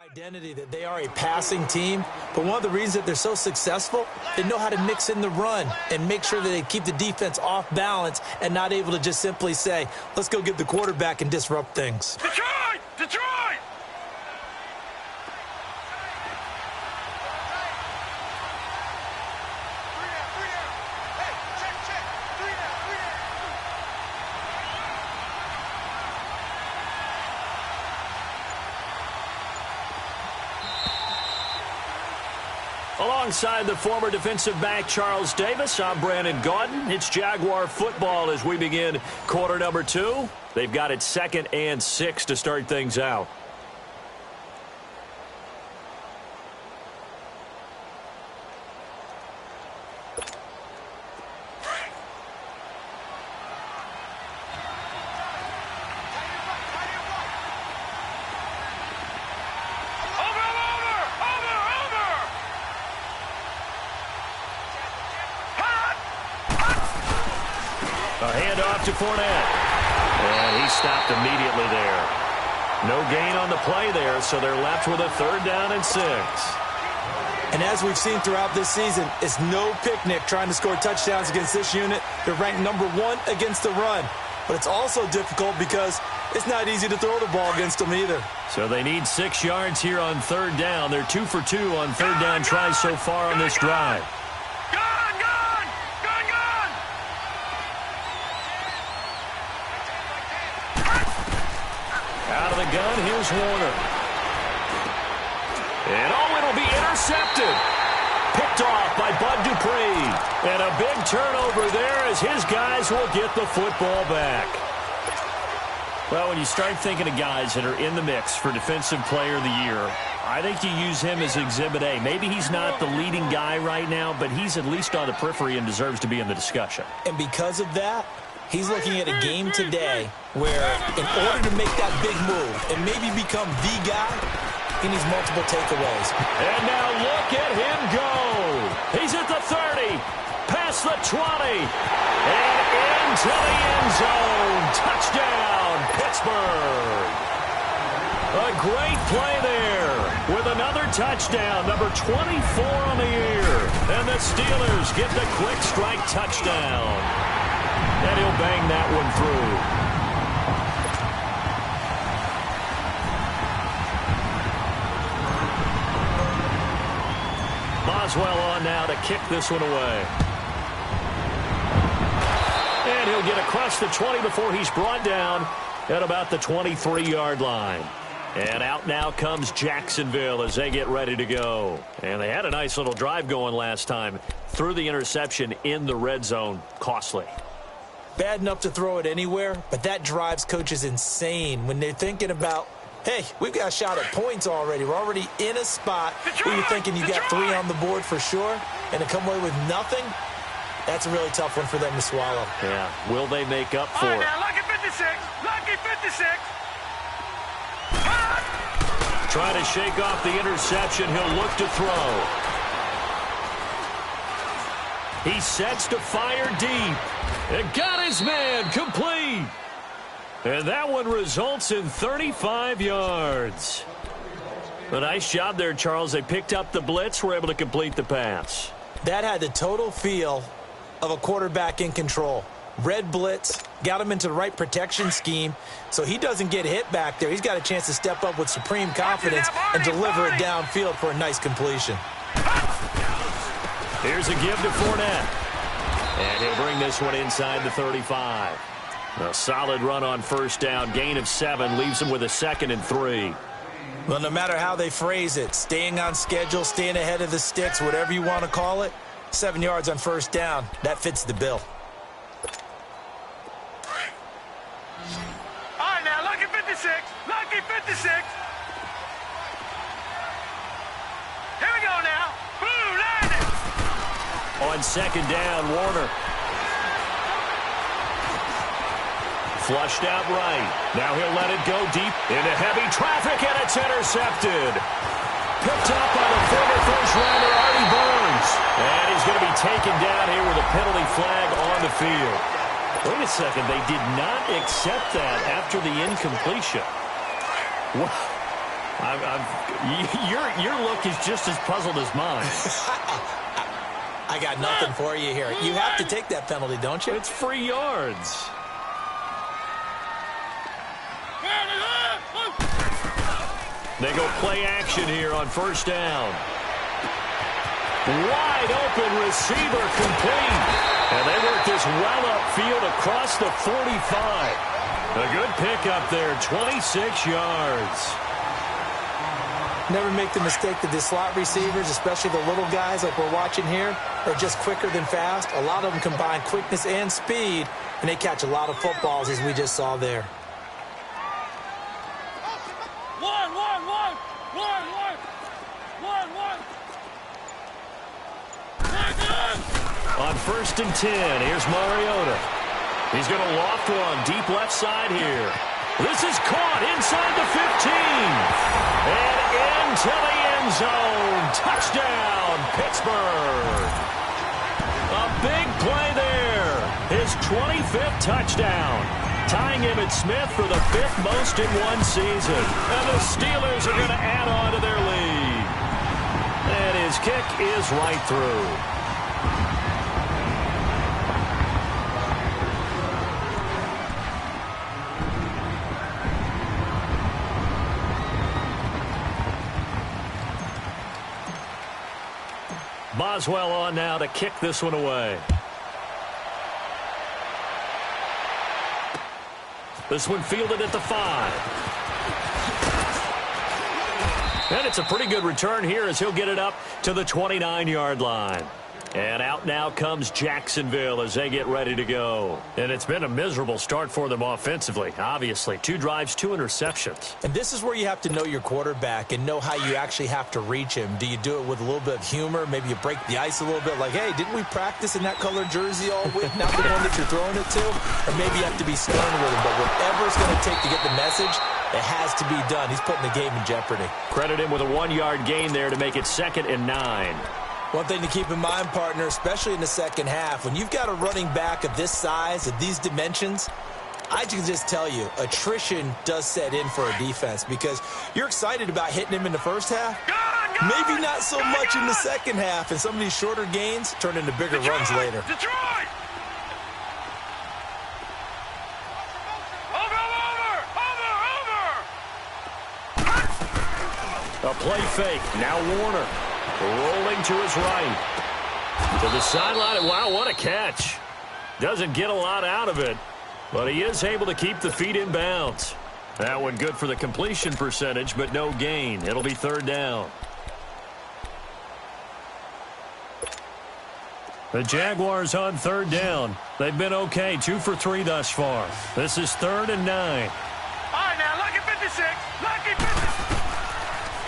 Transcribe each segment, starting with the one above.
Identity that they are a passing team, but one of the reasons that they're so successful, they know how to mix in the run and make sure that they keep the defense off balance and not able to just simply say, let's go get the quarterback and disrupt things. Detroit! Detroit! Alongside the former defensive back Charles Davis, I'm Brandon Gaudin. It's Jaguar football as we begin quarter number 2. They've got it 2nd and 6 to start things out. To Fournette. And he stopped immediately there. No gain on the play there, so they're left with a 3rd down and 6. And as we've seen throughout this season, it's no picnic trying to score touchdowns against this unit. They're ranked number 1 against the run. But it's also difficult because it's not easy to throw the ball against them either. So they need 6 yards here on 3rd down. They're 2 for 2 on 3rd down tries so far on this drive. Out of the gun, here's Warner. And it'll be intercepted. Picked off by Bud Dupree. And a big turnover there as his guys will get the football back. Well, when you start thinking of guys that are in the mix for Defensive Player of the Year, I think you use him as Exhibit A. Maybe he's not the leading guy right now, but he's at least on the periphery and deserves to be in the discussion. And because of that, he's looking at a game today where in order to make that big move and maybe become the guy, he needs multiple takeaways. And now look at him go. He's at the 30, past the 20, and into the end zone. Touchdown, Pittsburgh. A great play there with another touchdown, number 24 on the year. And the Steelers get the quick strike touchdown. And he'll bang that one through. Boswell on now to kick this one away. And he'll get across the 20 before he's brought down at about the 23-yard line. And out now comes Jacksonville as they get ready to go. And they had a nice little drive going last time. Threw the interception in the red zone. Costly. Bad enough to throw it anywhere, but that drives coaches insane when they're thinking about, hey, we've got a shot at points already. We're already in a spot where you're thinking you got 3 on the board for sure, and to come away with nothing, that's a really tough one for them to swallow. Yeah, will they make up for it? Now, lucky 56, lucky 56. Trying to shake off the interception. He'll look to throw. He sets to fire deep. And got his man complete. And that one results in 35 yards. A nice job there, Charles. They picked up the blitz, were able to complete the pass. That had the total feel of a quarterback in control. Red blitz, got him into the right protection scheme, so he doesn't get hit back there. He's got a chance to step up with supreme confidence and deliver it downfield for a nice completion. Here's a give to Fournette. And he'll bring this one inside the 35. A solid run on 1st down. Gain of 7 leaves him with a 2nd and 3. Well, no matter how they phrase it, staying on schedule, staying ahead of the sticks, whatever you want to call it, 7 yards on 1st down, that fits the bill. All right, now, lucky 56, lucky 56. Here we go now. Boom, landed. On 2nd down, Warner. Flushed out right. Now he'll let it go deep into heavy traffic, and it's intercepted. Picked up by the former first-rounder, Artie Burns. And he's going to be taken down here with a penalty flag on the field. Wait a second. They did not accept that after the incompletion. Your look is just as puzzled as mine. I got nothing for you here. You have to take that penalty, don't you? It's free yards. They go play action here on first down. Wide open receiver complete. And they work this well upfield across the 45. A good pickup there, 26 yards. Never make the mistake that the slot receivers, especially the little guys like we're watching here, are just quicker than fast. A lot of them combine quickness and speed, and they catch a lot of footballs, as we just saw there. On first and 10, here's Mariota. He's going to loft one deep left side here. This is caught inside the 15. And into the end zone. Touchdown, Pittsburgh. A big play there. His 25th touchdown. Tying him at Smith for the 5th most in one season. And the Steelers are going to add on to their lead. And his kick is right through. Boswell on now to kick this one away. This one fielded at the 5. And it's a pretty good return here as he'll get it up to the 29-yard line. And out now comes Jacksonville as they get ready to go. And it's been a miserable start for them offensively, obviously. 2 drives, 2 interceptions. And this is where you have to know your quarterback and know how you actually have to reach him. Do you do it with a little bit of humor? Maybe you break the ice a little bit like, hey, didn't we practice in that colored jersey all week? Not the one that you're throwing it to? Or maybe you have to be stern with him. But whatever it's going to take to get the message, it has to be done. He's putting the game in jeopardy. Credit him with a 1-yard gain there to make it 2nd and 9. One thing to keep in mind, partner, especially in the second half, when you've got a running back of this size, of these dimensions, I can just tell you, attrition does set in for a defense because you're excited about hitting him in the first half. Maybe not so much in the second half, and some of these shorter gains turn into bigger runs later. Detroit! A play fake. Now Warner. Rolling to his right. To the sideline. Wow, what a catch. Doesn't get a lot out of it, but he is able to keep the feet in bounds. That one good for the completion percentage, but no gain. It'll be 3rd down. The Jaguars on 3rd down. They've been okay, 2 for 3 thus far. This is 3rd and 9. All right, now, lucky 56. Lucky 56.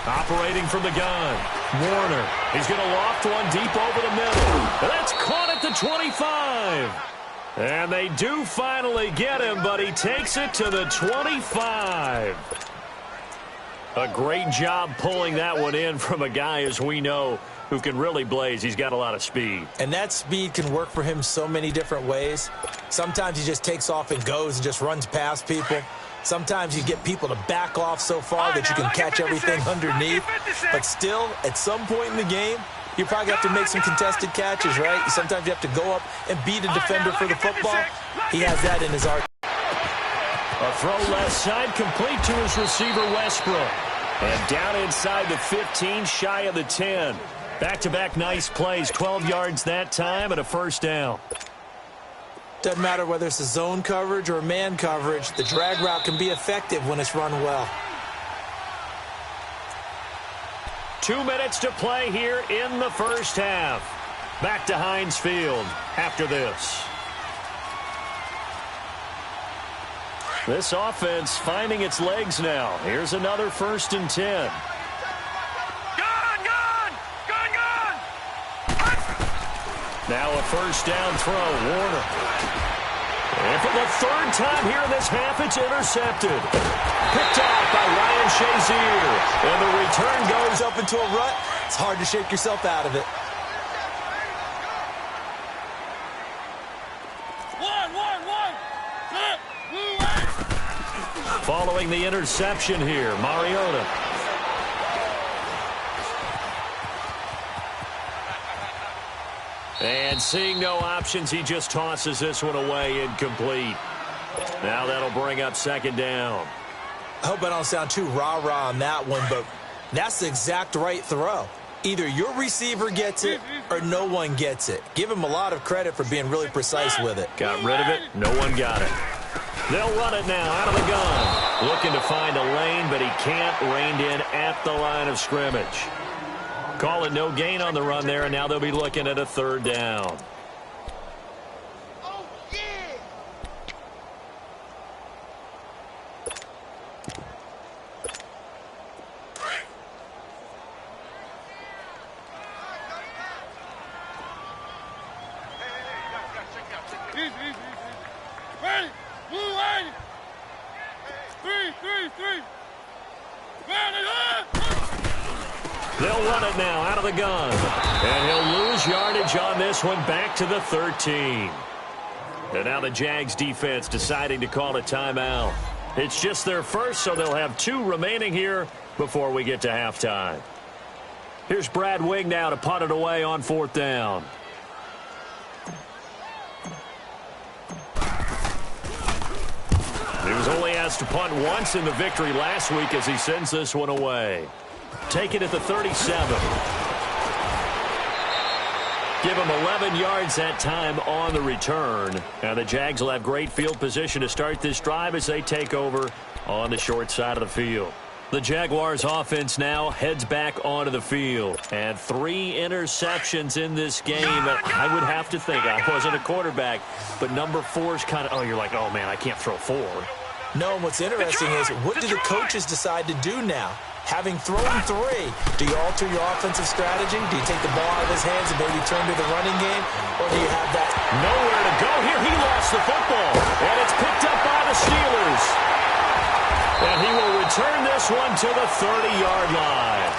Operating from the gun. Warner. He's going to loft one deep over the middle. And that's caught at the 25. And they do finally get him, but he takes it to the 25. A great job pulling that one in from a guy, as we know, who can really blaze. He's got a lot of speed. And that speed can work for him so many different ways. Sometimes he just takes off and goes and just runs past people. Sometimes you get people to back off so far that you can catch everything underneath. But still, at some point in the game, you probably have to make some contested catches, right? Sometimes you have to go up and beat a defender for the football. He has that in his arsenal. A throw left side complete to his receiver, Westbrook. And down inside the 15, shy of the 10. Back-to-back nice plays, 12 yards that time and a 1st down. Doesn't matter whether it's a zone coverage or man coverage, the drag route can be effective when it's run well. 2 minutes to play here in the first half. Back to Heinz Field after this. This offense finding its legs now. Here's another 1st and 10. Now a 1st down throw, Warner. And for the 3rd time here in this half, it's intercepted. Picked off by Ryan Shazier. And the return goes up into a rut. It's hard to shake yourself out of it. Following the interception here, Mariota. And seeing no options, he just tosses this one away incomplete. Now that'll bring up second down. I hope I don't sound too rah-rah on that one, but that's the exact right throw. Either your receiver gets it or no one gets it. Give him a lot of credit for being really precise with it. Got rid of it. No one got it. They'll run it now out of the gun. Looking to find a lane, but he can't. Reined in at the line of scrimmage. Call it no gain on the run there, and now they'll be looking at a third down. Oh, yeah. Ready? Blue line. 3. Ready, They'll run it now out of the gun. And he'll lose yardage on this one, back to the 13. And now the Jags defense deciding to call a timeout. It's just their first, so they'll have 2 remaining here before we get to halftime. Here's Brad Wing now to punt it away on 4th down. He was only asked to punt once in the victory last week as he sends this one away. Take it at the 37. Give him 11 yards that time on the return. Now the Jags will have great field position to start this drive as they take over on the short side of the field. The Jaguars offense now heads back onto the field. And 3 interceptions in this game. I would have to think, I wasn't a quarterback, but number 4 is kind of, you're like, oh man, I can't throw 4. No, and what's interesting is, what do the coaches decide to do now? Having thrown 3, do you alter your offensive strategy? Do you take the ball out of his hands and maybe turn to the running game? Or do you have that? Nowhere to go here. He lost the football. And it's picked up by the Steelers. And he will return this one to the 30-yard line.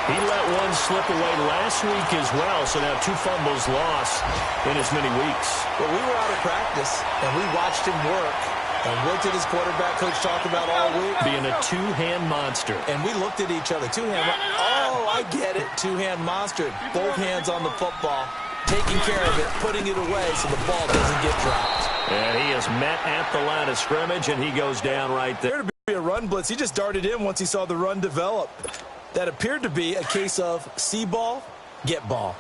He let one slip away last week as well, so now 2 fumbles lost in as many weeks. Well, we were out of practice, and we watched him work. And what did his quarterback coach talk about all week? Being a 2-hand monster. And we looked at each other. 2-hand. Oh, I get it. 2-hand monster. Both hands on the football, taking care of it, putting it away so the ball doesn't get dropped. And he is met at the line of scrimmage, and he goes down right there. Appeared to be a run blitz. He just darted in once he saw the run develop. That appeared to be a case of see ball, get ball.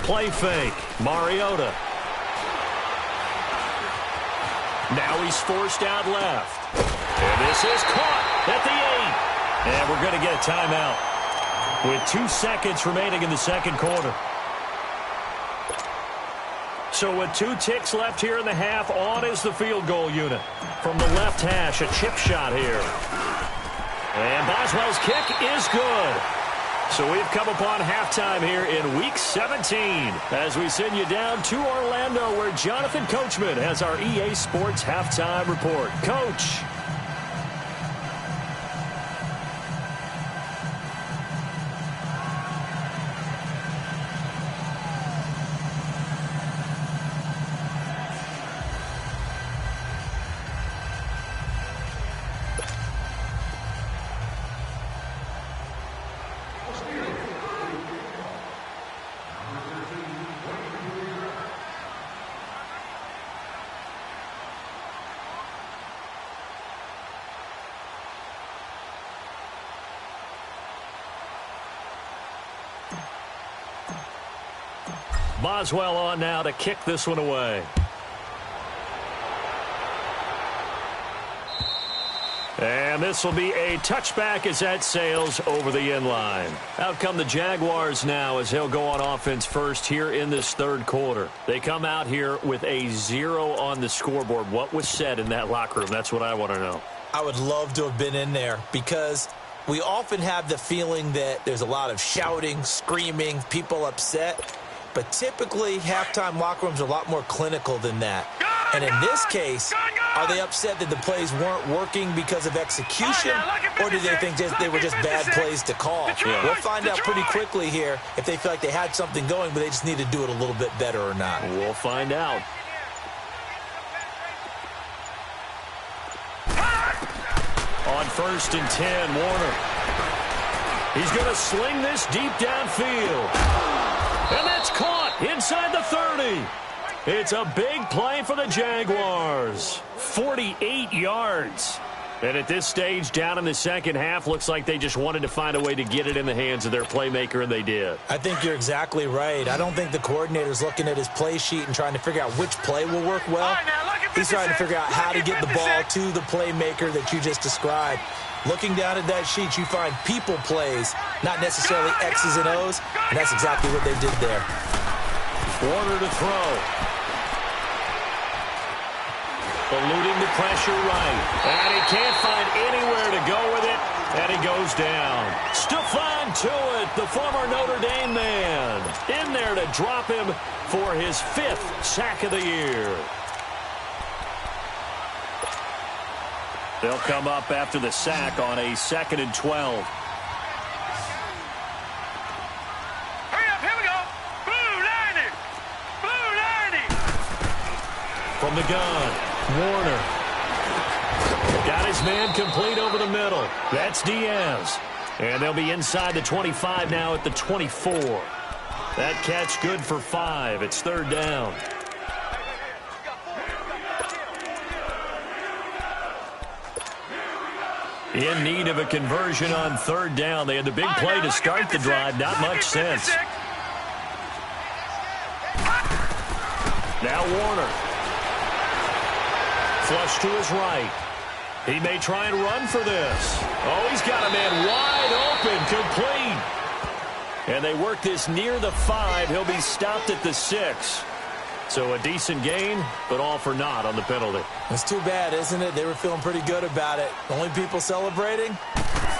Play fake. Mariota. Now he's forced out left. And this is caught at the 8. And we're going to get a timeout with 2 seconds remaining in the second quarter. So with 2 ticks left here in the half, on is the field goal unit. From the left hash, a chip shot here. And Boswell's kick is good. So we've come upon halftime here in Week 17 as we send you down to Orlando where Jonathan Coachman has our EA Sports Halftime Report. Coach. Boswell on now to kick this one away. And this will be a touchback as that sails over the end line. Out come the Jaguars now as they'll go on offense first here in this third quarter. They come out here with a 0 on the scoreboard. What was said in that locker room? That's what I want to know. I would love to have been in there because we often have the feeling that there's a lot of shouting, screaming, people upset. But typically, halftime locker rooms are a lot more clinical than that. And in this case, Are they upset that the plays weren't working because of execution, or do they think they were just bad plays to call? We'll find out pretty quickly here if they feel like they had something going, but they just need to do it a little bit better or not. We'll find out. On 1st and 10, Warner. He's going to sling this deep downfield. And that's caught inside the 30. It's a big play for the Jaguars. 48 yards. And at this stage, down in the second half, looks like they just wanted to find a way to get it in the hands of their playmaker, and they did. I think you're exactly right. I don't think the coordinator's looking at his play sheet and trying to figure out which play will work well. He's trying to figure out how to get the ball to the playmaker that you just described. Looking down at that sheet, you find people plays, not necessarily X's and O's, and that's exactly what they did there. Warner to throw. Eluding the pressure right. And he can't find anywhere to go with it, and he goes down. Stephon Tuitt, the former Notre Dame man, in there to drop him for his 5th sack of the year. They'll come up after the sack on a 2nd and 12. Hurry up, here we go. Blue 90. Blue 90. From the gun, Warner. Got his man complete over the middle. That's Diaz. And they'll be inside the 25 now at the 24. That catch good for 5. It's 3rd down. In need of a conversion on 3rd down. They had the big play to start the drive. Not much sense. Now Warner. Flush to his right. He may try and run for this. Oh, he's got a man wide open, complete. And they work this near the 5. He'll be stopped at the 6. So a decent gain, but all for naught on the penalty. It's too bad, isn't it? They were feeling pretty good about it. The only people celebrating?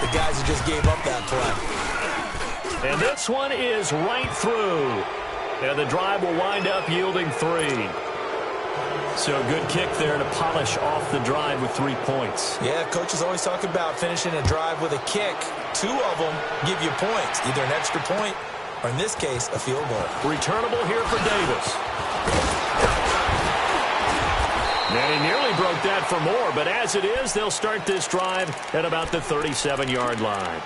The guys who just gave up that play. And this one is right through. And the drive will wind up yielding 3. So a good kick there to polish off the drive with 3 points. Yeah, coaches always talk about finishing a drive with a kick. 2 of them give you points, either an extra point or, in this case, a field goal. Returnable here for Davis. And he nearly broke that for more, but as it is, they'll start this drive at about the 37-yard line.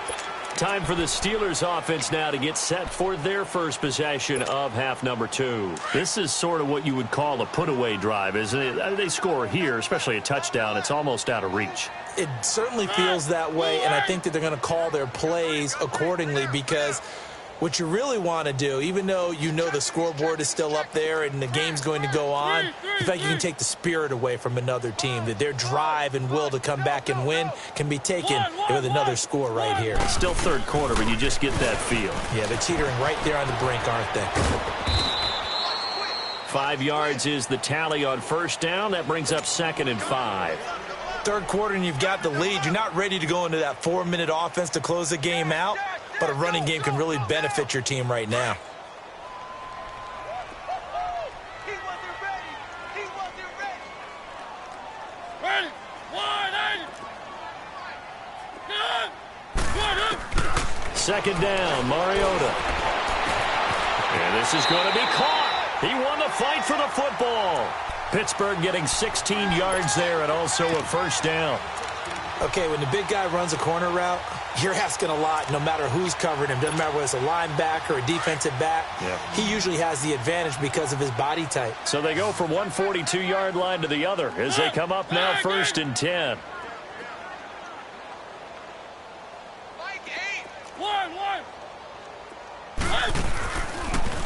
Time for the Steelers offense now to get set for their first possession of half number 2. This is sort of what you would call a put-away drive, isn't it? They score here, especially a touchdown. It's almost out of reach. It certainly feels that way, and I think that they're going to call their plays accordingly because what you really want to do, even though you know the scoreboard is still up there and the game's going to go on, in fact, you can take the spirit away from another team, that their drive and will to come back and win can be taken with another score right here. Still 3rd quarter, but you just get that feel. Yeah, they're teetering right there on the brink, aren't they? 5 yards is the tally on 1st down. That brings up 2nd and 5. 3rd quarter and you've got the lead. You're not ready to go into that 4-minute offense to close the game out. But a running game can really benefit your team right now. Ready? 2nd down, Mariota. And this is going to be caught. He won the fight for the football. Pittsburgh getting 16 yards there and also a 1st down. Okay, when the big guy runs a corner route, you're asking a lot no matter who's covering him. Doesn't matter whether it's a linebacker or a defensive back. Yep. He usually has the advantage because of his body type. So they go from one 42-yard line to the other as they come up now 1st and 10.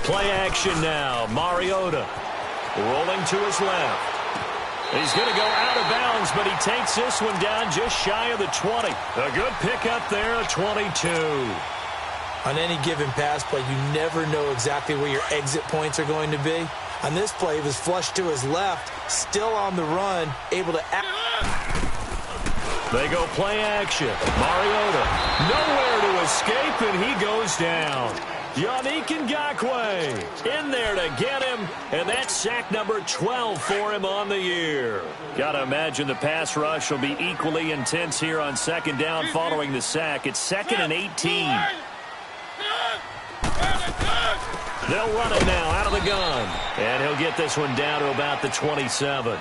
Play action now. Mariota rolling to his left. He's going to go out of bounds, but he takes this one down just shy of the 20. A good pickup there, a 22. On any given pass play, you never know exactly where your exit points are going to be. On this play, he was flushed to his left, still on the run, able to They go play action. Mariota nowhere to escape, and he goes down. Yannick Ngakoue in there to get him, and that's sack number 12 for him on the year. Got to imagine the pass rush will be equally intense here on second down following the sack. It's 2nd and 18. They'll run it now out of the gun, and he'll get this one down to about the 27.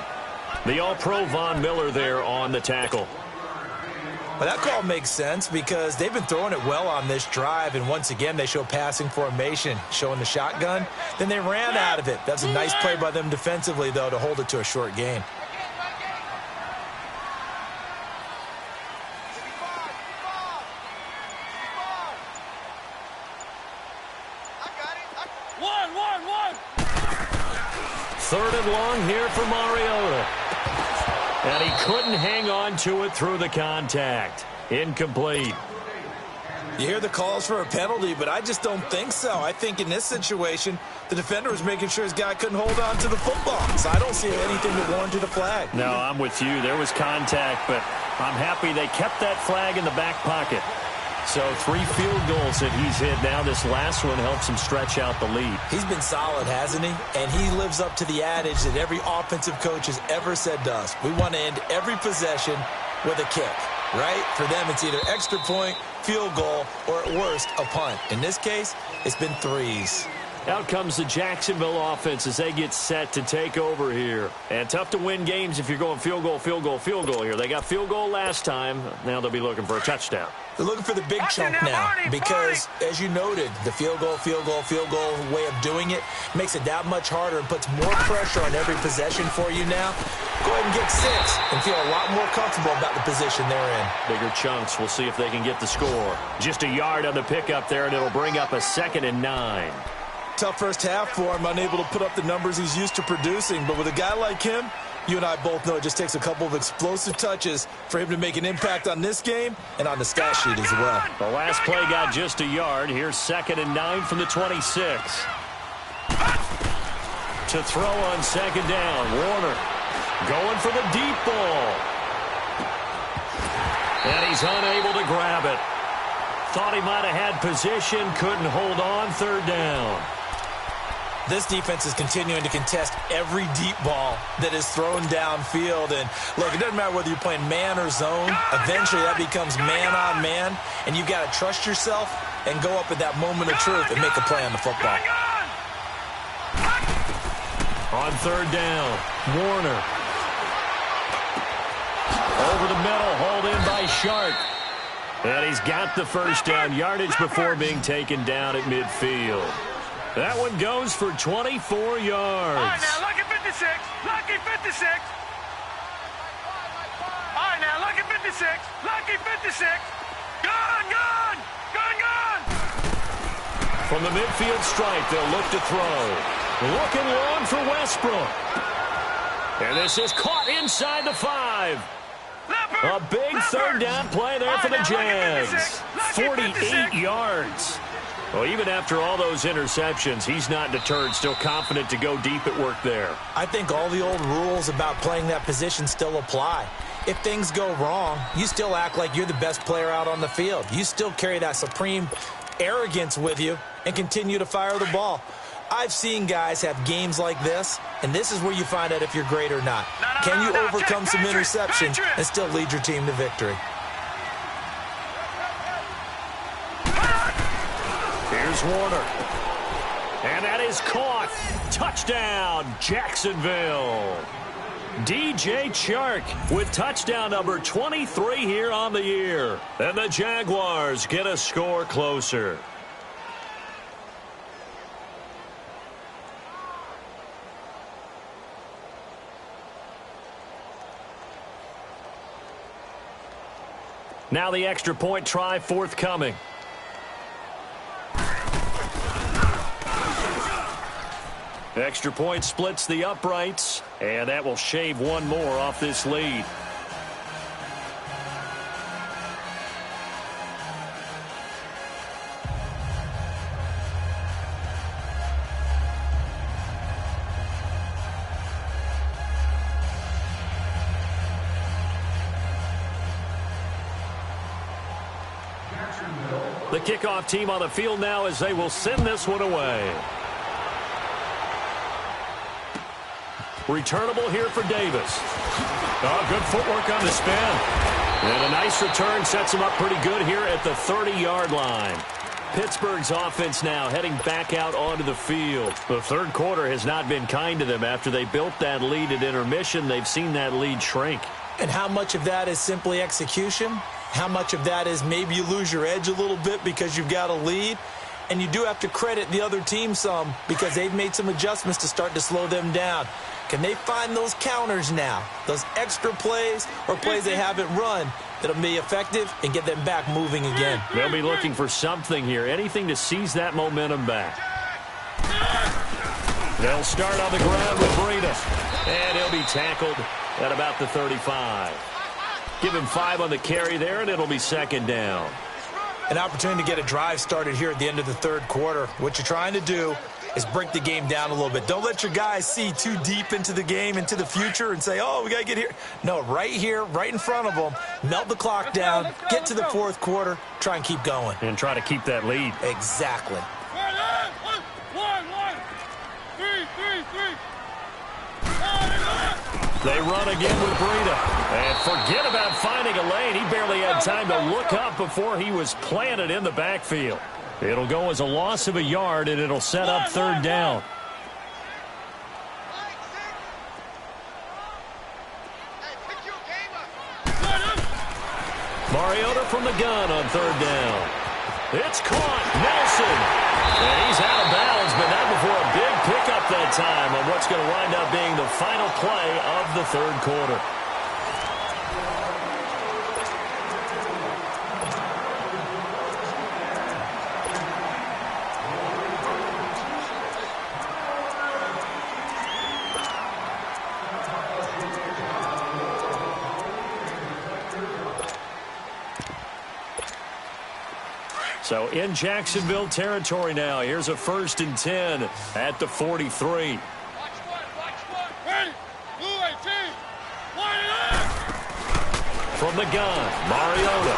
The All-Pro Von Miller there on the tackle. Well, that call makes sense because they've been throwing it well on this drive, and once again they show passing formation, showing the shotgun. Then they ran out of it. That's a nice play by them defensively, though, to hold it to a short gain. Third and long here for Mariota. And he couldn't hang on to it through the contact. Incomplete. You hear the calls for a penalty, but I just don't think so. I think in this situation, the defender was making sure his guy couldn't hold on to the football. So I don't see anything that warranted a flag. No, I'm with you. There was contact, but I'm happy they kept that flag in the back pocket. So 3 field goals that he's hit now. This last one helps him stretch out the lead. He's been solid, hasn't he? And he lives up to the adage that every offensive coach has ever said to us. We want to end every possession with a kick, right? For them, it's either extra point, field goal, or at worst, a punt. In this case, it's been 3s. Out comes the Jacksonville offense as they get set to take over here. And tough to win games if you're going field goal, field goal, field goal here. They got field goal last time. Now they'll be looking for a touchdown. They're looking for the big chunk now because, as you noted, the field goal way of doing it makes it that much harder and puts more pressure on every possession for you now. Go ahead and get 6 and feel a lot more comfortable about the position they're in. Bigger chunks. We'll see if they can get the score. Just a yard on the pickup there, and it'll bring up a 2nd and 9. Tough first half for him, unable to put up the numbers he's used to producing. But with a guy like him, you and I both know it just takes a couple of explosive touches for him to make an impact on this game and on the stat sheet as well. The last play got just a yard. Here's 2nd and 9 from the 26. To throw on 2nd down, Warner going for the deep ball. And he's unable to grab it. Thought he might have had position, couldn't hold on, 3rd down. This defense is continuing to contest every deep ball that is thrown downfield. And, look, it doesn't matter whether you're playing man or zone. Eventually, that becomes man-on-man, and you've got to trust yourself and go up at that moment of truth and make a play on the football. On 3rd down, Warner. Over the middle, hauled in by Sharp. And he's got the first down yardage before being taken down at midfield. That one goes for 24 yards. All right, now, lucky 56. Lucky 56. All right, now, lucky 56. Lucky 56. Gone, gone. Gone, gone. From the midfield stripe, they'll look to throw. Looking long for Westbrook. And this is caught inside the 5. A big 3rd down play there for the Jags. 48 yards. Well, even after all those interceptions, he's not deterred, still confident to go deep at work there. I think all the old rules about playing that position still apply. If things go wrong, you still act like you're the best player out on the field. You still carry that supreme arrogance with you and continue to fire the ball. I've seen guys have games like this, and this is where you find out if you're great or not. Can you overcome some interceptions and still lead your team to victory? Here's Warner. And that is caught. Touchdown, Jacksonville. DJ Chark with touchdown number 23 here on the year. And the Jaguars get a score closer. Now the extra point try forthcoming. Extra point splits the uprights, and that will shave one more off this lead. The kickoff team on the field now as they will send this one away. Returnable here for Davis. Oh, good footwork on the spin. And a nice return sets him up pretty good here at the 30-yard line. Pittsburgh's offense now heading back out onto the field. The third quarter has not been kind to them. After they built that lead at intermission, they've seen that lead shrink. And how much of that is simply execution? How much of that is maybe you lose your edge a little bit because you've got a lead? And you do have to credit the other team some because they've made some adjustments to start to slow them down. Can they find those counters now, those extra plays or plays they haven't run that'll be effective and get them back moving again? They'll be looking for something here, anything to seize that momentum back. They'll start on the ground with Breida, and he'll be tackled at about the 35. Give him 5 on the carry there, and it'll be second down. An opportunity to get a drive started here at the end of the third quarter. What you're trying to do is break the game down a little bit. Don't let your guys see too deep into the game, into the future, and say, oh, we got to get here. No, right here, right in front of them, melt the clock down, get to the fourth quarter, try and keep going. And try to keep that lead. Exactly. They run again with Breida. And forget about finding a lane. He barely had time to look up before he was planted in the backfield. It'll go as a loss of a yard, and it'll set up third down. Mariota from the gun on third down. It's caught. Nelson. And he's out of bounds, but not before a big pickup that time on what's going to wind up being the final play of the third quarter. So in Jacksonville territory now. Here's a 1st and 10 at the 43. From the gun, Mariota.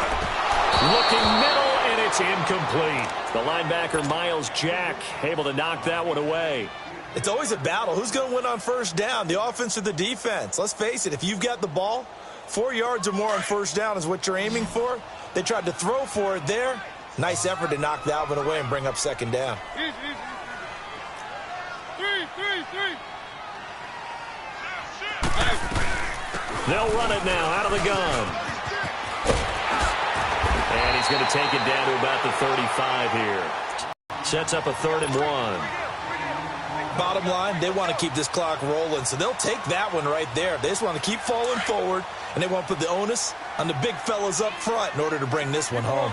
Looking middle, and it's incomplete. The linebacker, Miles Jack, able to knock that one away. It's always a battle. Who's going to win on first down, the offense or the defense? Let's face it, if you've got the ball, 4 yards or more on first down is what you're aiming for. They tried to throw for it there. Nice effort to knock that one away and bring up second down. They'll run it now out of the gun. And he's going to take it down to about the 35 here. Sets up a 3rd and 1. Bottom line, they want to keep this clock rolling, so they'll take that one right there. They just want to keep falling forward, and they want to put the onus on the big fellas up front in order to bring this one home.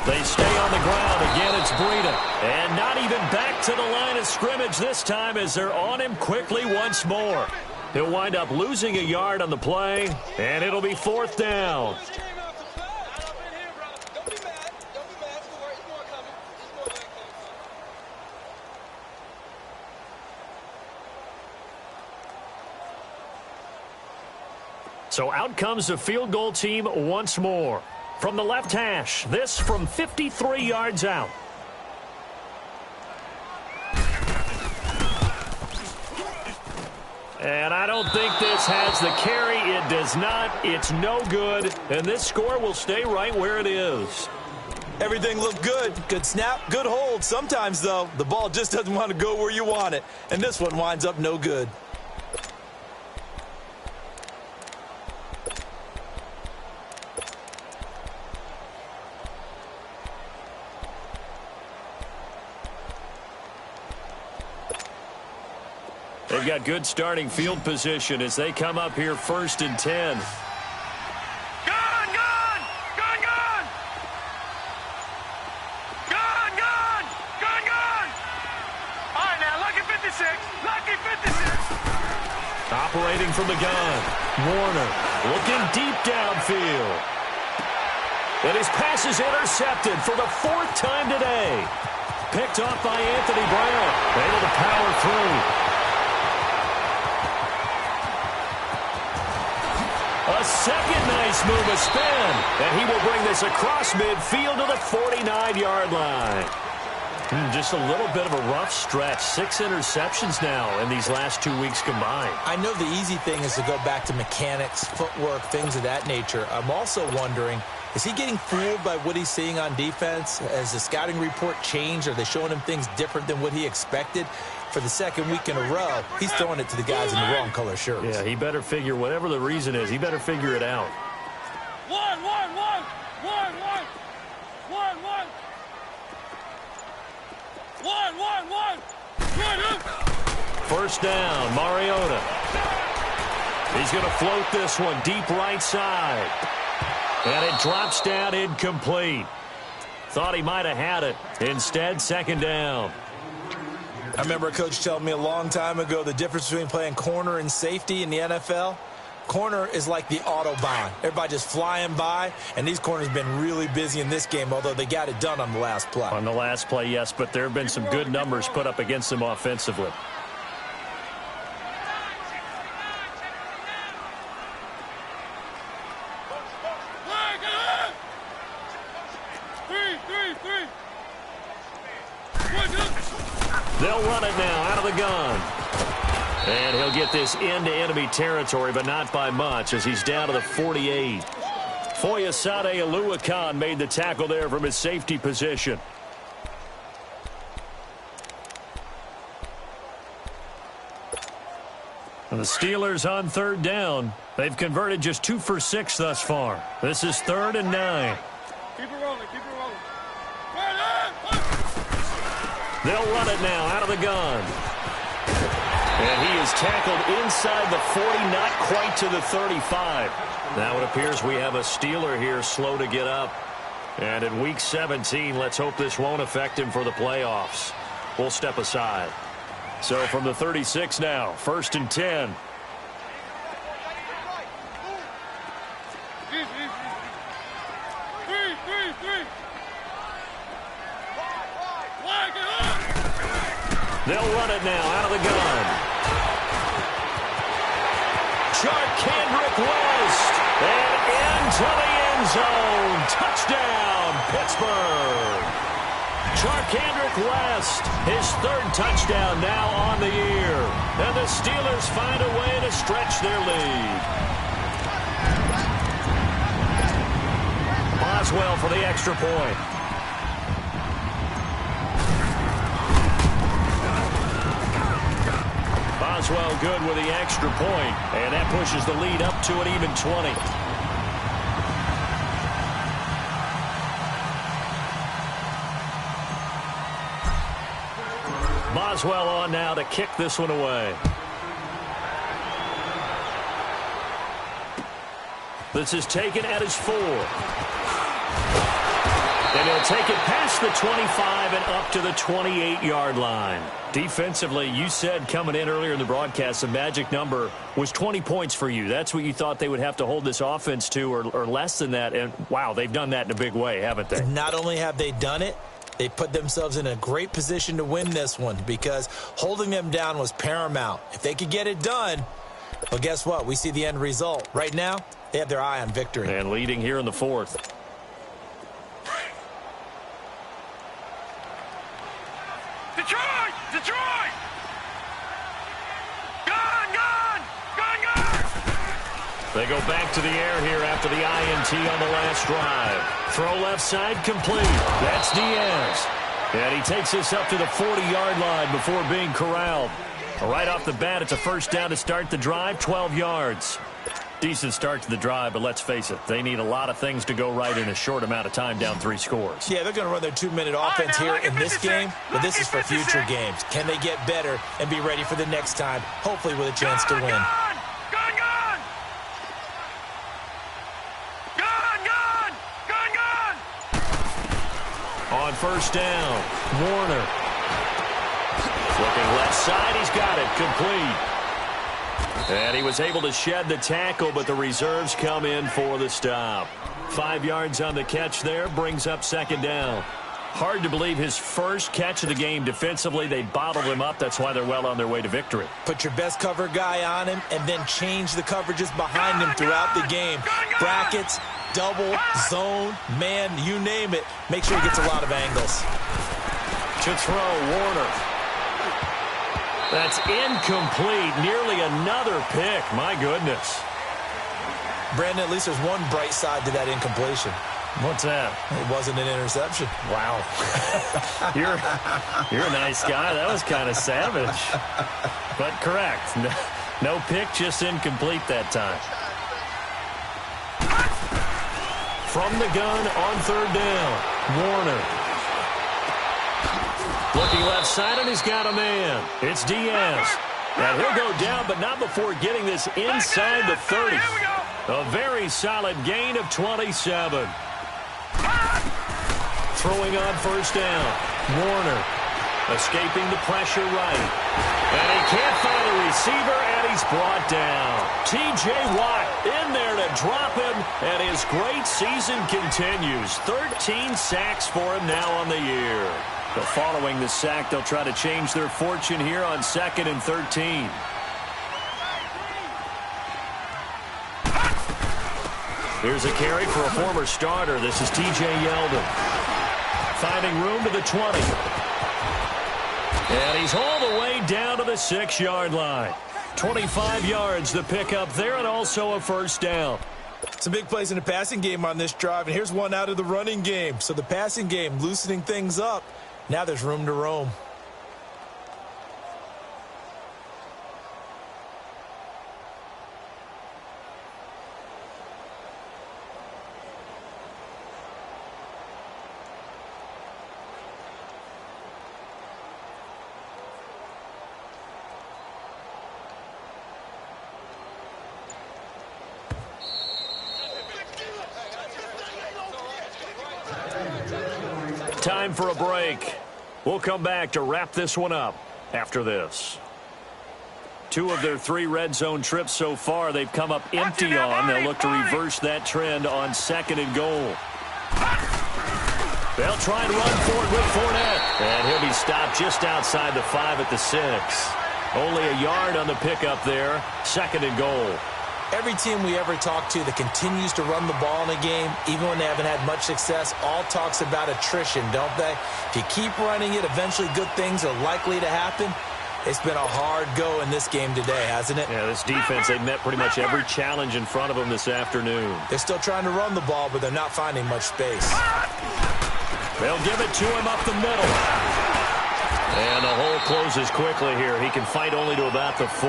They stay on the ground. Again, it's Breida. And not even back to the line of scrimmage this time as they're on him quickly once more. He'll wind up losing a yard on the play, and it'll be 4th down. So out comes the field goal team once more. From the left hash, this from 53 yards out. And I don't think this has the carry. It does not. It's no good. And this score will stay right where it is. Everything looked good. Good snap, good hold. Sometimes, though, the ball just doesn't want to go where you want it. And this one winds up no good. They've got good starting field position as they come up here 1st and 10. Gun, gun! Gun, gun! Gun, gun! Gun, gun! All right, now, lucky 56. Lucky 56. Operating from the gun. Warner looking deep downfield. And his pass is intercepted for the 4th time today. Picked off by Anthony Brown. Able to power through. A second nice move, a spin. And he will bring this across midfield to the 49-yard line. Just a little bit of a rough stretch. 6 interceptions now in these last 2 weeks combined. I know the easy thing is to go back to mechanics, footwork, things of that nature. I'm also wondering, is he getting fooled by what he's seeing on defense? Has the scouting report changed? Are they showing him things different than what he expected? For the second week in a row, he's throwing it to the guys in the wrong color shirts. Yeah, he better figure, whatever the reason is, he better figure it out. One. First down, Mariota. He's going to float this one deep right side. And it drops down incomplete. Thought he might have had it. Instead, second down. I remember a coach telling me a long time ago the difference between playing corner and safety in the NFL. Corner is like the Autobahn. Everybody just flying by, and these corners have been really busy in this game, although they got it done on the last play. On the last play, yes, but there have been some good numbers put up against them offensively. They'll run it now out of the gun. And he'll get this into enemy territory, but not by much, as he's down to the 48. Foyesade Oluwakan made the tackle there from his safety position. And the Steelers on third down. They've converted just 2 for 6 thus far. This is 3rd and 9. Keep it rolling. They'll run it now out of the gun. And he is tackled inside the 40, not quite to the 35. Now it appears we have a Steeler here slow to get up. And in Week 17, let's hope this won't affect him for the playoffs. We'll step aside. So from the 36 now, 1st and 10. They'll run it now out of the gun. Charkandrick West. And into the end zone. Touchdown, Pittsburgh. Charkandrick West, his 3rd touchdown now on the year. And the Steelers find a way to stretch their lead. Boswell for the extra point. Boswell good with the extra point, and that pushes the lead up to an even 20. Boswell on now to kick this one away. This is taken at his 4. And he'll take it past the 25 and up to the 28-yard line. Defensively, you said coming in earlier in the broadcast, the magic number was 20 points for you. That's what you thought they would have to hold this offense to, or less than that. And, wow, they've done that in a big way, haven't they? Not only have they done it, they put themselves in a great position to win this one because holding them down was paramount. If they could get it done, well, guess what? We see the end result. Right now, they have their eye on victory. And leading here in the 4th. Detroit! Gun! They go back to the air here after the INT on the last drive. Throw left side complete. That's Diaz. And he takes this up to the 40-yard line before being corralled. Right off the bat, it's a first down to start the drive, 12 yards. Decent start to the drive, but let's face it, they need a lot of things to go right in a short amount of time, down 3 scores. Yeah, they're going to run their 2-minute offense here in this game, but this is for future games. Can they get better and be ready for the next time, hopefully with a chance to win? On first down, Warner. Looking left side, he's got it, complete. And he was able to shed the tackle, but the reserves come in for the stop. 5 yards on the catch there, brings up second down. Hard to believe his first catch of the game defensively. They bottled him up. That's why they're well on their way to victory. Put your best cover guy on him and then change the coverages behind him throughout the game. Brackets, double, zone, man, you name it. Make sure he gets a lot of angles. To throw, Warner. That's incomplete. Nearly another pick. My goodness. Brandon, at least there's one bright side to that incompletion. What's that? It wasn't an interception. Wow. You're a nice guy. That was kind of savage. But correct. No pick, just incomplete that time. From the gun on third down, Warner. Looking left side, and he's got a man. It's Diaz. And he'll go down, but not before getting this inside the 30. A very solid gain of 27. Throwing on first down. Warner escaping the pressure right. And he can't find a receiver, and he's brought down. T.J. Watt in there to drop him, and his great season continues. 13 sacks for him now on the year. But following the sack, they'll try to change their fortune here on 2nd and 13. Here's a carry for a former starter. This is T.J. Yeldon. Finding room to the 20. And he's all the way down to the 6-yard line. 25 yards to pick up there, and also a first down. Some big plays in the passing game on this drive, and here's one out of the running game. So the passing game loosening things up. Now there's room to roam. Time for a break. We'll come back to wrap this one up after this. 2 of their 3 red zone trips so far they've come up empty on. They'll look to reverse that trend on 2nd and goal. They'll try and run for it with Fournette. And he'll be stopped just outside the 5 at the 6. Only a yard on the pickup there. 2nd and goal. Every team we ever talk to that continues to run the ball in a game, even when they haven't had much success, all talks about attrition, don't they? If you keep running it, eventually good things are likely to happen. It's been a hard go in this game today, hasn't it? Yeah, this defense, they've met pretty much every challenge in front of them this afternoon. They're still trying to run the ball, but they're not finding much space. They'll give it to him up the middle. And the hole closes quickly here. He can fight only to about the 4.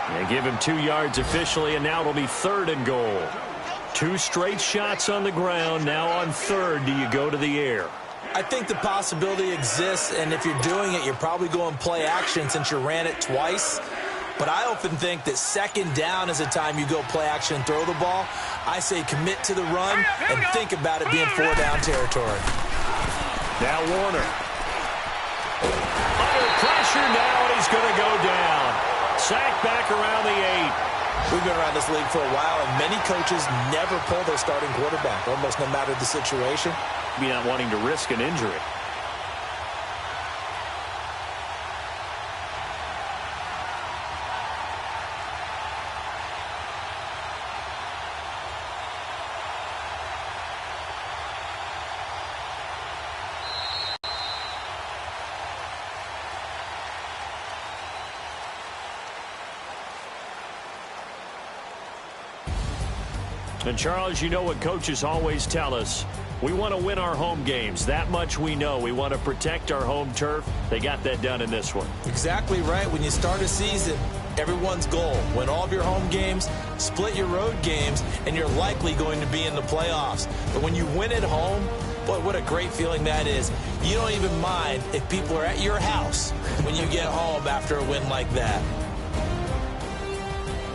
They give him 2 yards officially, and now it'll be 3rd and goal. 2 straight shots on the ground. Now on 3rd, do you go to the air? I think the possibility exists, and if you're doing it, you're probably going play action since you ran it twice. But I often think that 2nd down is the time you go play action and throw the ball. I say commit to the run and think about it being 4-down territory. Now Warner. Under pressure now, and he's going to go down. Sacked back around the 8. We've been around this league for a while, and many coaches never pull their starting quarterback, almost no matter the situation. Maybe not wanting to risk an injury. And, Charles, you know what coaches always tell us. We want to win our home games. That much we know. We want to protect our home turf. They got that done in this one. Exactly right. When you start a season, everyone's goal, win all of your home games, split your road games, and you're likely going to be in the playoffs. But when you win at home, boy, what a great feeling that is. You don't even mind if people are at your house when you get home after a win like that.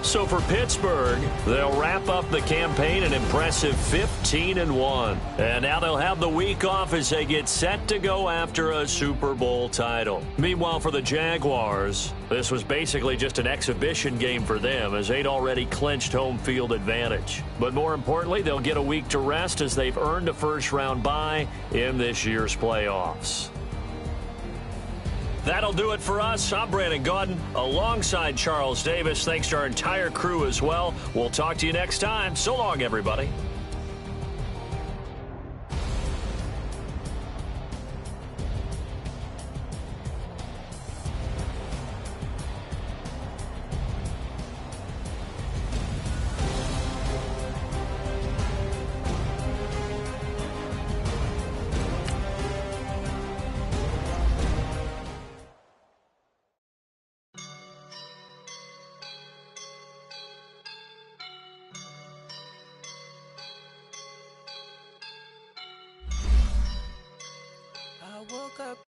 So for Pittsburgh, they'll wrap up the campaign an impressive 15-1. And now they'll have the week off as they get set to go after a Super Bowl title. Meanwhile, for the Jaguars, this was basically just an exhibition game for them as they'd already clinched home field advantage. But more importantly, they'll get a week to rest as they've earned a first-round bye in this year's playoffs. That'll do it for us. I'm Brandon Gaudin alongside Charles Davis. Thanks to our entire crew as well. We'll talk to you next time. So long, everybody. I woke up